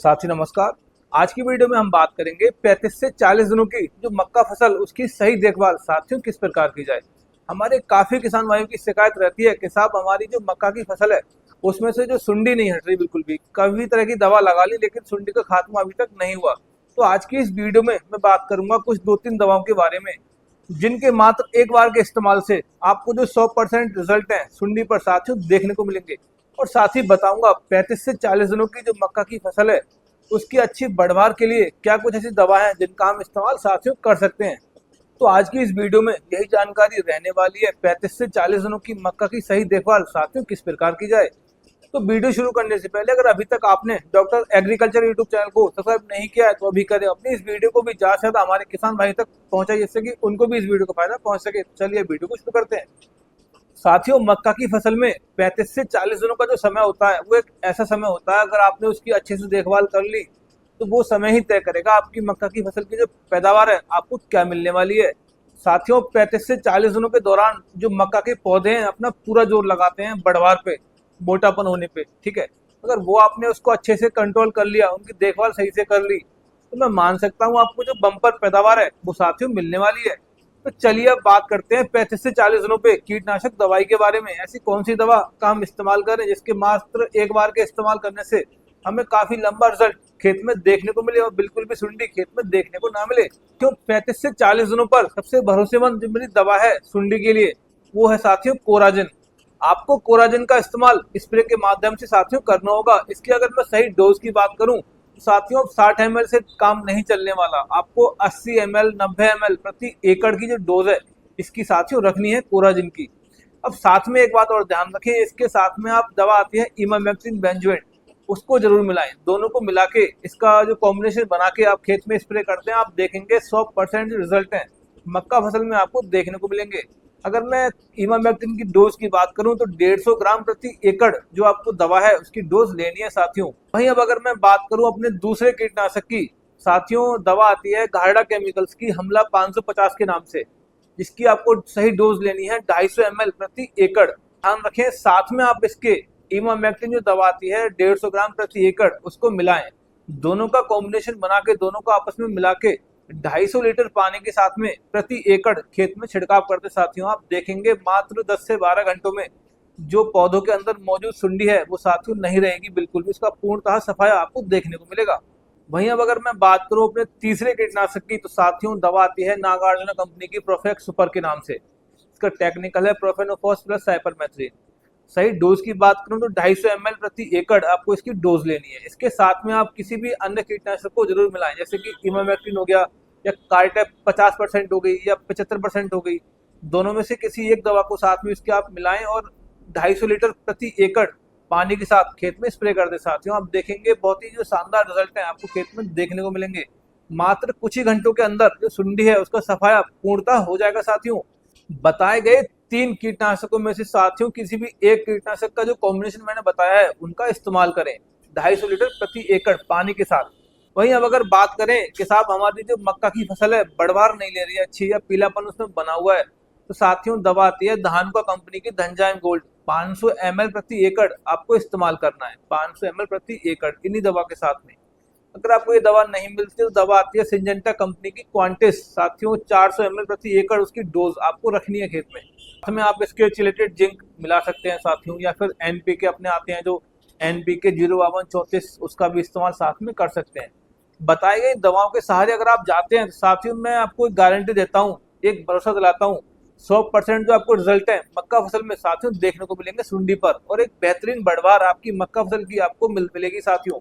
साथी नमस्कार। आज की वीडियो में हम बात करेंगे 35 से 40 दिनों की जो मक्का फसल उसकी सही देखभाल साथियों किस प्रकार की जाए। हमारे काफी किसान भाइयों की शिकायत रहती है कि साहब हमारी जो मक्का की फसल है उसमें से जो सुंडी नहीं हट रही बिल्कुल भी, कभी तरह की दवा लगा ली लेकिन सुंडी का खात्मा अभी तक नहीं हुआ। तो आज की इस वीडियो में मैं बात करूंगा कुछ 2-3 दवाओं के बारे में जिनके मात्र एक बार के इस्तेमाल से आपको जो 100% रिजल्ट है सुंडी पर साथियों देखने को मिलेंगे। और साथ ही बताऊंगा 35 से 40 दिनों की जो मक्का की फसल है उसकी अच्छी बढ़वार के लिए क्या कुछ ऐसी दवा है जिनका हम इस्तेमाल साथियों कर सकते हैं। तो आज की इस वीडियो में यही जानकारी रहने वाली है 35 से 40 दिनों की मक्का की सही देखभाल साथियों किस प्रकार की जाए। तो वीडियो शुरू करने से पहले अगर अभी तक आपने डॉक्टर एग्रीकल्चर यूट्यूब चैनल को सब्सक्राइब नहीं किया है तो अभी करें, अपनी इस वीडियो को भी ज्यादा से ज्यादा हमारे किसान भाई तक पहुंचाए जिससे कि उनको भी इस वीडियो का फायदा पहुंच सके। चलिए वीडियो को शुरू करते हैं। साथियों, मक्का की फसल में 35 से 40 दिनों का जो समय होता है वो एक ऐसा समय होता है, अगर आपने उसकी अच्छे से देखभाल कर ली तो वो समय ही तय करेगा आपकी मक्का की फसल की जो पैदावार है आपको क्या मिलने वाली है। साथियों, 35 से 40 दिनों के दौरान जो मक्का के पौधे हैं अपना पूरा जोर लगाते हैं बढ़वार पे, मोटापन होने पे, ठीक है। अगर वो आपने उसको अच्छे से कंट्रोल कर लिया, उनकी देखभाल सही से कर ली, तो मैं मान सकता हूँ आपको जो बम्पर पैदावार है वो साथियों मिलने वाली है। तो चलिए अब बात करते हैं 35 से 40 दिनों पे कीटनाशक दवाई के बारे में। ऐसी कौन सी दवा का हम इस्तेमाल करें जिसके मात्र एक बार के इस्तेमाल करने से हमें काफी लंबा रिजल्ट खेत में देखने को मिले और बिल्कुल भी सुंडी खेत में देखने को ना मिले। क्यों 35 से 40 दिनों पर सबसे भरोसेमंद जो मेरी दवा है सुंडी के लिए वो है साथियों कोराजिन। आपको कोराजिन का इस्तेमाल स्प्रे के माध्यम से साथियों करना होगा। इसकी अगर मैं सही डोज की बात करूं तो साथियों 60 ml से काम नहीं चलने वाला, आपको 80 ml 90 ml प्रति एकड़ की जो डोज है इसकी साथियों रखनी है कोराजिन की। अब साथ में एक बात और ध्यान रखें, इसके साथ में आप दवा आती है इमामेक्टिन बेंजोएट, उसको जरूर मिलाएं। दोनों को मिला के इसका जो कॉम्बिनेशन बना के आप खेत में स्प्रे करते हैं आप देखेंगे 100% रिजल्ट है मक्का फसल में आपको देखने को मिलेंगे। अगर मैं इमामेक्टिन की डोज की बात करूं तो 150 ग्राम प्रति एकड़ जो आपको दवा है उसकी डोज लेनी है साथियों। वहीं अब अगर मैं बात करूं अपने दूसरे कीटनाशक की, साथियों दवा आती है गार्डा केमिकल्स की हमला 550 के नाम से, जिसकी आपको सही डोज लेनी है 250 ml प्रति एकड़। ध्यान रखें साथ में आप इसके इमामेक्टिन जो दवा आती है 150 ग्राम प्रति एकड़ उसको मिलाएं। दोनों का कॉम्बिनेशन बना के दोनों को आपस में मिला के 250 लीटर पानी के साथ में प्रति एकड़ खेत में छिड़काव करते साथियों आप देखेंगे मात्र 10 से 12 घंटों में जो पौधों के अंदर मौजूद सुंडी है वो साथियों नहीं रहेगी बिल्कुल भी, उसका पूर्णतः सफाया आपको देखने को मिलेगा। वहीं अब अगर मैं बात करूं अपने तीसरे कीटनाशक की तो साथियों दवा आती है नागार्जुन कंपनी की प्रोफेक्ट सुपर के नाम से। इसका टेक्निकल है प्रोफेनोफॉस प्लस साइपरमेथ्रिन। सही डोज की बात करूं तो 250 ml प्रति एकड़ आपको इसकी डोज लेनी है। इसके साथ में आप किसी भी अन्य कीटनाशक को जरूर मिलाएं, जैसे कि इमामेक्टिन हो गया या कार्टेप 50% हो गई या 75% हो गई। दोनों में से किसी एक दवा को साथ में इसके आप मिलाएं और 250 लीटर प्रति एकड़ पानी के साथ खेत में स्प्रे कर दे साथियों। आप देखेंगे बहुत ही जो शानदार रिजल्ट है आपको खेत में देखने को मिलेंगे। मात्र कुछ ही घंटों के अंदर जो सुंडी है उसका सफाया पूर्णतः हो जाएगा साथियों। बताए गए 3 कीटनाशकों में से साथियों किसी भी एक कीटनाशक का जो कॉम्बिनेशन मैंने बताया है उनका इस्तेमाल करें 250 लीटर प्रति एकड़ पानी के साथ। वहीं अब अगर बात करें कि साहब हमारी जो मक्का की फसल है बढ़वार नहीं ले रही है अच्छी या पीलापन उसमें बना हुआ है, तो साथियों दवा आती है धानुका कंपनी की धनजाइम गोल्ड। 500 ml प्रति एकड़ आपको इस्तेमाल करना है, 500 ml प्रति एकड़ इन्हीं दवा के साथ में। अगर आपको ये दवा नहीं मिलती तो दवा आती है सिंजेंटा कंपनी की क्वांटिस। साथियों 400 ml प्रति एकड़ उसकी डोज आपको रखनी है खेत में। साथ में आप इसके चिलेटेड जिंक मिला सकते हैं साथियों, या फिर एनपीके अपने आते हैं जो एनपीके 05234 उसका भी इस्तेमाल साथ में कर सकते हैं। बताई गई दवाओं के सहारे अगर आप जाते हैं तो साथियों मैं आपको एक गारंटी देता हूँ, एक भरोसा दिलाता हूँ, 100% जो आपको रिजल्ट है मक्का फसल में साथियों देखने को मिलेंगे सुंडी पर, और एक बेहतरीन बढ़वार आपकी मक्का फसल की आपको मिलेगी साथियों।